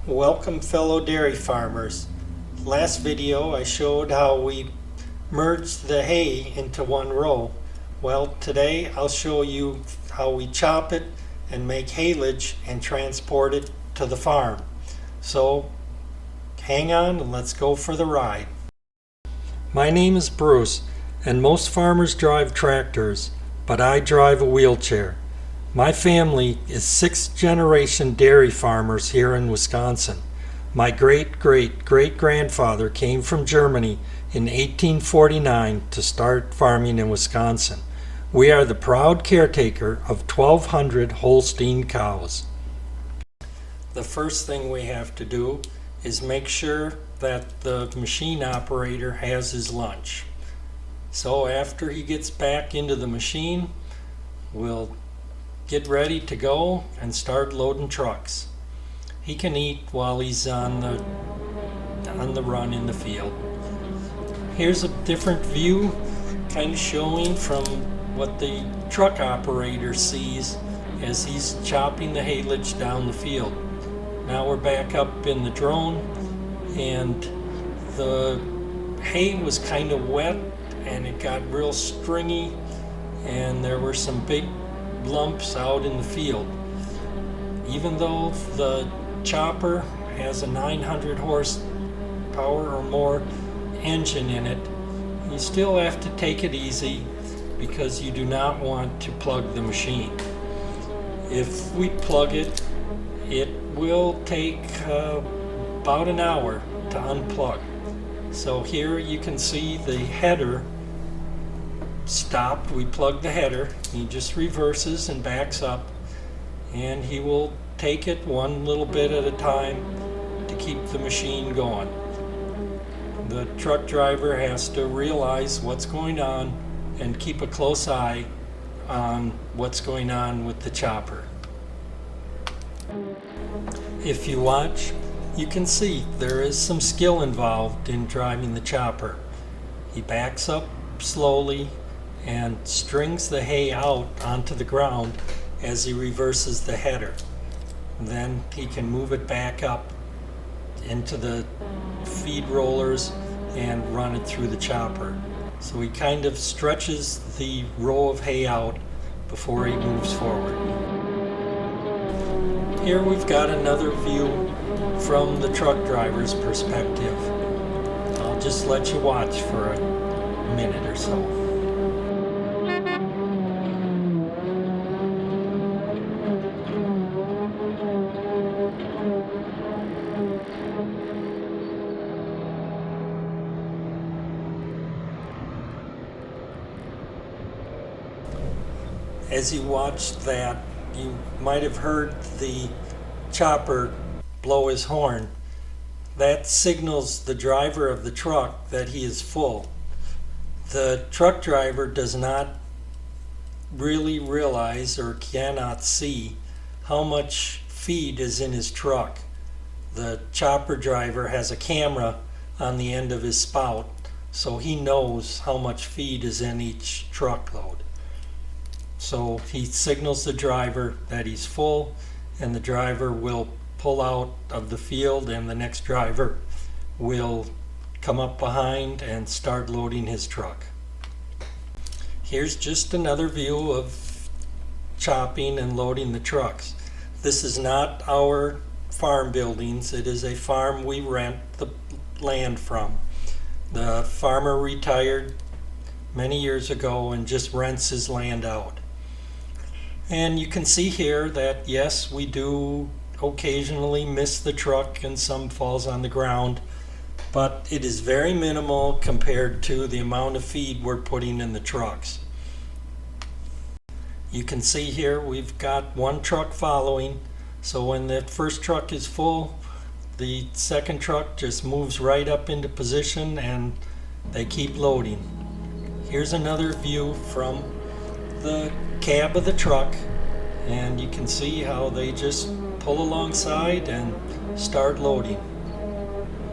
Welcome fellow dairy farmers. Last video I showed how we merged the hay into one row. Well, today I'll show you how we chop it and make haylage and transport it to the farm. So hang on and let's go for the ride. My name is Bruce and most farmers drive tractors, but I drive a wheelchair. My family is 6th generation dairy farmers here in Wisconsin. My great-great-great-grandfather came from Germany in 1849 to start farming in Wisconsin. We are the proud caretaker of 1,200 Holstein cows. The first thing we have to do is make sure that the machine operator has his lunch. So after he gets back into the machine, we'll get ready to go and start loading trucks. He can eat while he's on the run in the field. Here's a different view, kind of showing from what the truck operator sees as he's chopping the haylage down the field. Now we're back up in the drone, and the hay was kind of wet and it got real stringy, and there were some big lumps out in the field. Even though the chopper has a 900 horsepower or more engine in it, you still have to take it easy because you do not want to plug the machine. If we plug it, it will take about an hour to unplug. So here you can see the header stopped. We plug the header, he just reverses and backs up, and he will take it one little bit at a time to keep the machine going. The truck driver has to realize what's going on and keep a close eye on what's going on with the chopper. If you watch, you can see there is some skill involved in driving the chopper. He backs up slowly and strings the hay out onto the ground as he reverses the header. Then he can move it back up into the feed rollers and run it through the chopper. So he kind of stretches the row of hay out before he moves forward. Here we've got another view from the truck driver's perspective. I'll just let you watch for a minute or so. As you watched that, you might have heard the chopper blow his horn. That signals the driver of the truck that he is full. The truck driver does not really realize or cannot see how much feed is in his truck. The chopper driver has a camera on the end of his spout, so he knows how much feed is in each truckload. So he signals the driver that he's full, and the driver will pull out of the field, and the next driver will come up behind and start loading his truck. Here's just another view of chopping and loading the trucks. This is not our farm buildings. It is a farm we rent the land from. The farmer retired many years ago and just rents his land out. And you can see here that yes, we do occasionally miss the truck and some falls on the ground, but it is very minimal compared to the amount of feed we're putting in the trucks. You can see here we've got one truck following, so when that first truck is full, the second truck just moves right up into position and they keep loading. Here's another view from the cab of the truck, and you can see how they just pull alongside and start loading.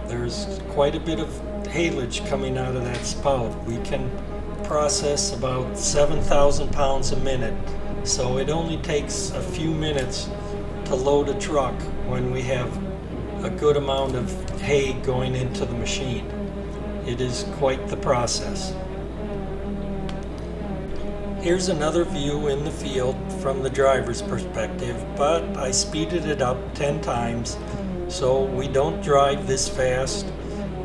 There's quite a bit of haylage coming out of that spout. We can process about 7,000 pounds a minute, so it only takes a few minutes to load a truck when we have a good amount of hay going into the machine. It is quite the process. Here's another view in the field from the driver's perspective, but I speeded it up 10 times so we don't drive this fast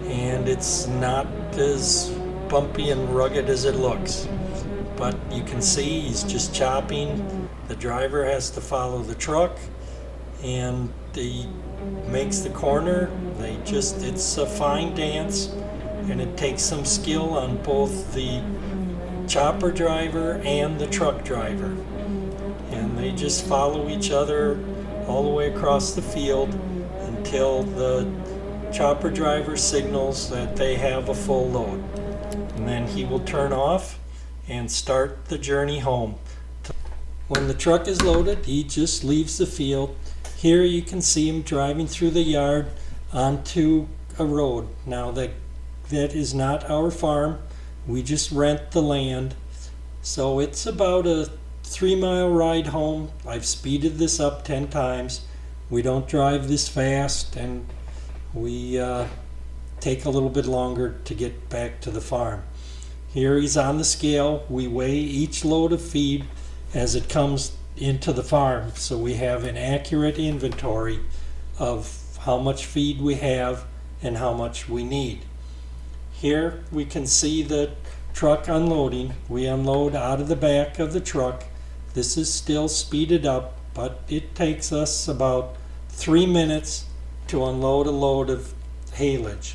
and it's not as bumpy and rugged as it looks. But you can see he's just chopping. The driver has to follow the truck and he makes the corner. It's a fine dance, and it takes some skill on both the chopper driver and the truck driver. And they just follow each other all the way across the field until the chopper driver signals that they have a full load. And then he will turn off and start the journey home. When the truck is loaded, he just leaves the field. Here you can see him driving through the yard onto a road. Now that is not our farm. We just rent the land. So it's about a 3-mile ride home. I've speeded this up 10 times. We don't drive this fast, and we take a little bit longer to get back to the farm. Here he's on the scale. We weigh each load of feed as it comes into the farm, so we have an accurate inventory of how much feed we have and how much we need. Here we can see the truck unloading. We unload out of the back of the truck. This is still speeded up, but it takes us about 3 minutes to unload a load of haylage.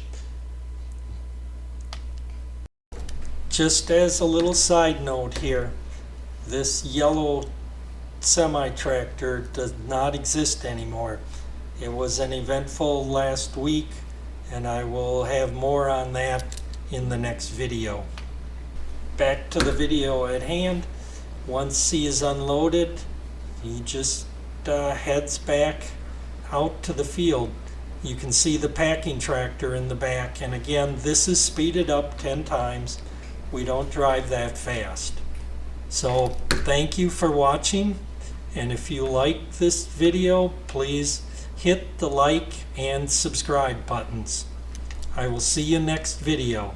Just as a little side note here, this yellow semi-tractor does not exist anymore. It was an eventful last week, and I will have more on that in the next video. Back to the video at hand. Once he is unloaded, he just heads back out to the field. You can see the packing tractor in the back, and again, this is speeded up 10 times. We don't drive that fast. So thank you for watching, and if you like this video, please hit the like and subscribe buttons. I will see you next video.